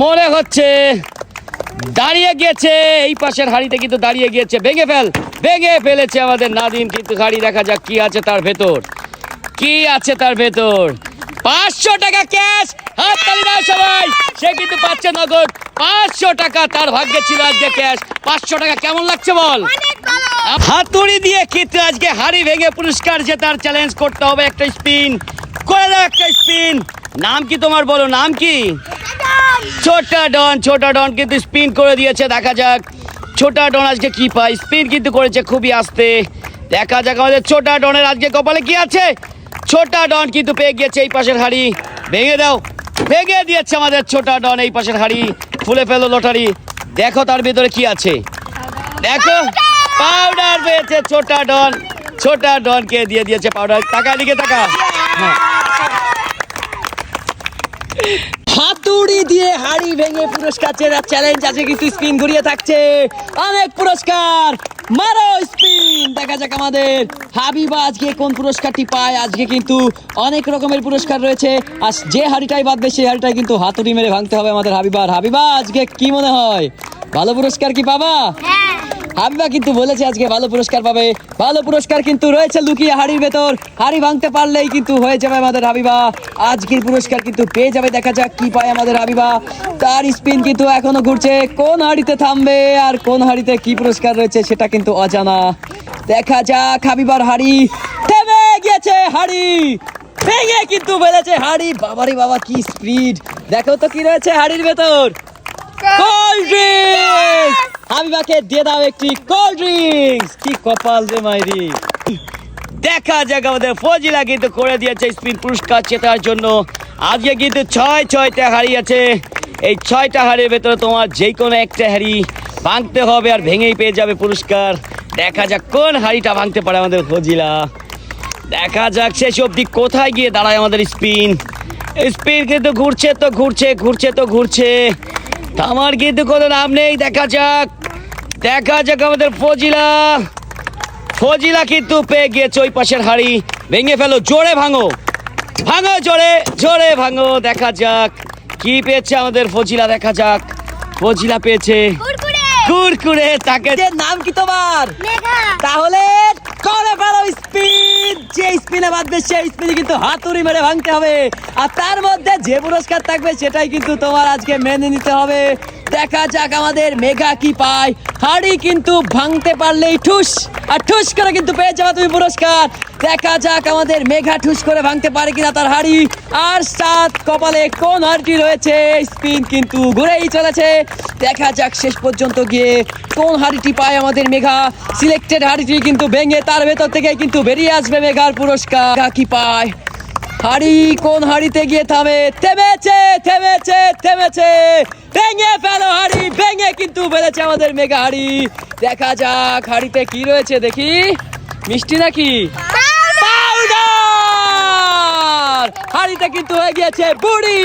মনে হচ্ছে দাঁড়িয়ে গিয়েছে, এই পাশের হাড়িতে কিন্তু দাঁড়িয়ে গিয়েছে। ভেঙে ফেলেছে আমাদের নাদিম, কিন্তু হাড়ি দেখা যাক কি আছে তার ভেতর, কি আছে তার ভেতর। 500 টাকা ক্যাশ, হাততালি দাও সবাই। সে কিন্তু পাচ্ছে নগদ 500 টাকা, তার ভাগ্যে ছিল আজকে ক্যাশ। 500 টাকা কেমন লাগছে বল? হাতুড়ি দিয়ে কিন্তু আজকে হাড়ি ভেঙে পুরস্কার জেতার চ্যালেঞ্জ করতে হবে। একটা স্পিন করে দাও, একটা স্পিন। নাম কি তোমার, বলো নাম কি? ছোটা ডন কিন্তু স্পিন করে দিয়েছে। দেখা যাক ছোটা ডন আজকে কি পায়। স্পিন কিন্তু করেছে খুবই আস্তে। দেখা যাক আমাদের ছোটা ডনের আজকে কপালে কি আছে। ছোটা ডন কিন্তু পেয়ে গিয়েছে এই পাশের হাড়ি। ভেঙে দিয়েছে আমাদের ছোটা ডন এই পাশের হাড়ি। খুলে ফেলো লটারি, দেখো তার ভেতরে কি আছে। দেখো পাউডার পেয়েছে ছোটা ডনকে দিয়ে দিয়েছে পাউডার। টাকা দিকে টাকা। হাতুড়ি দিয়ে হাড়ি ভেঙে পুরস্কার জেতার চ্যালেঞ্জ আছে, কিন্তু স্পিন ঘুরিয়ে থাকছে। অনেক পুরস্কার, মারো স্পিন। দেখা যাক আমাদের হাবিবা আজকে কোন পুরস্কারটি পায়। আজকে কিন্তু অনেক রকমের পুরস্কার রয়েছে, আর যে হাড়িটাই বাঁধবে সেই হাড়িটাই কিন্তু হাতুড়ি মেরে ভাঙতে হবে আমাদের হাবিবার। হাবিবা আজকে কি মনে হয়, ভালো পুরস্কার কি পাবা? হাবিবা কিন্তু বলেছে আজকে ভালো পুরস্কার পাবে। ভালো পুরস্কার কিন্তু রয়েছে লুকিয়ে হাড়ির ভেতর। হাড়ি ভাঙতে পারলেই কিন্তু হয়ে যাবে আমাদের হাবিবা আজকের পুরস্কার কিন্তু পেয়ে যাবে। দেখা যাক কি পায় আমাদের হাবিবা। তার স্পিন কিন্তু এখনো ঘুরছে, কোন হাড়িতে থামবে আর কোন হাড়িতে কি পুরস্কার রয়েছে সেটা কিন্তু অজানা। দেখা যাক হাবিবার হাড়ি থেমে গেছে, হাড়ি ভেঙে কিন্তু ফেলেছে হাড়ি। বাবারে বাবা কি স্পিড, দেখো তো কি রয়েছে হাড়ির ভেতর। কোল্ড ড্রিঙ্কস, হাবিবাকে দিয়ে দাও একটি কোল্ড ড্রিঙ্কস। কি কপাল রে মাইরি। দেখা যাক আমাদের ফজিলা কিন্তু করে দিয়েছে স্পিন পুরস্কার জেতার জন্য। আজকে কিন্তু 6টা হাড়ি আছে। এই 6টা হাড়ির ভেতরে তোমার যে কোনো একটা হাড়ি ভাঙতে হবে, আর ভেঙেই পেয়ে যাবে পুরস্কার। দেখা যাক কোন হাড়িটা ভাঙতে পারে আমাদের ফজিলা। দেখা যাক শেষ অবধি কোথায় গিয়ে দাঁড়ায় আমাদের স্পিন কিন্তু ঘুরছে। আমার কিন্তু কোনো নাম নেই। দেখা যাক আমাদের ফজিলা কিন্তু পেয়ে গিয়েছে ওই পাশের হাড়ি। ভেঙে ফেলো, জোরে ভাঙো জোরে ভাঙো। দেখা যাক কি পেয়েছে আমাদের ফজিলা। দেখা যাক ফজিলা পেয়েছে কুরকুরে। তাকে নাম কি তোমার? তাহলে করে ফেলো স্পিন। যে স্পিনে বাঁধবে সেই স্পিনে কিন্তু হাতুড়ি মেরে ভাঙতে হবে, আর তার মধ্যে যে পুরস্কার থাকবে সেটাই কিন্তু তোমার আজকে মেনে নিতে হবে। দেখা যাক আমাদের মেঘা কি পায়। হাড়ি কিন্তু ভাঙতে পারলেই ঠুস করে কিন্তু পেয়ে যাবে তুমি পুরস্কার। দেখা যাক আমাদের মেঘা ঠুস করে ভাঙতে পারে কিনা তার হাড়ি। আর সাত কপালে কোন হাড়িটি রয়েছে। স্পিন কিন্তু ঘুরেই চলেছে। দেখা যাক শেষ পর্যন্ত গিয়ে কোন হাড়িটি পায় আমাদের মেঘা। সিলেক্টেড হাড়িটি কিন্তু ভেঙে তার ভেতর থেকে কিন্তু বেরিয়ে আসবে মেঘার পুরস্কার। কি পায় হাড়ি, কোন হাড়িতে গিয়ে থেমেছে। ভেঙে ফেলো হাড়ি, ভেঙে কিন্তু ফেলেছে আমাদের মেঘা হাড়ি। দেখা যাক হাড়িতে কি রয়েছে, দেখি মিষ্টি নাকি পাউডার। হাড়িতে কিন্তু হয়ে গিয়েছে বুড়ি।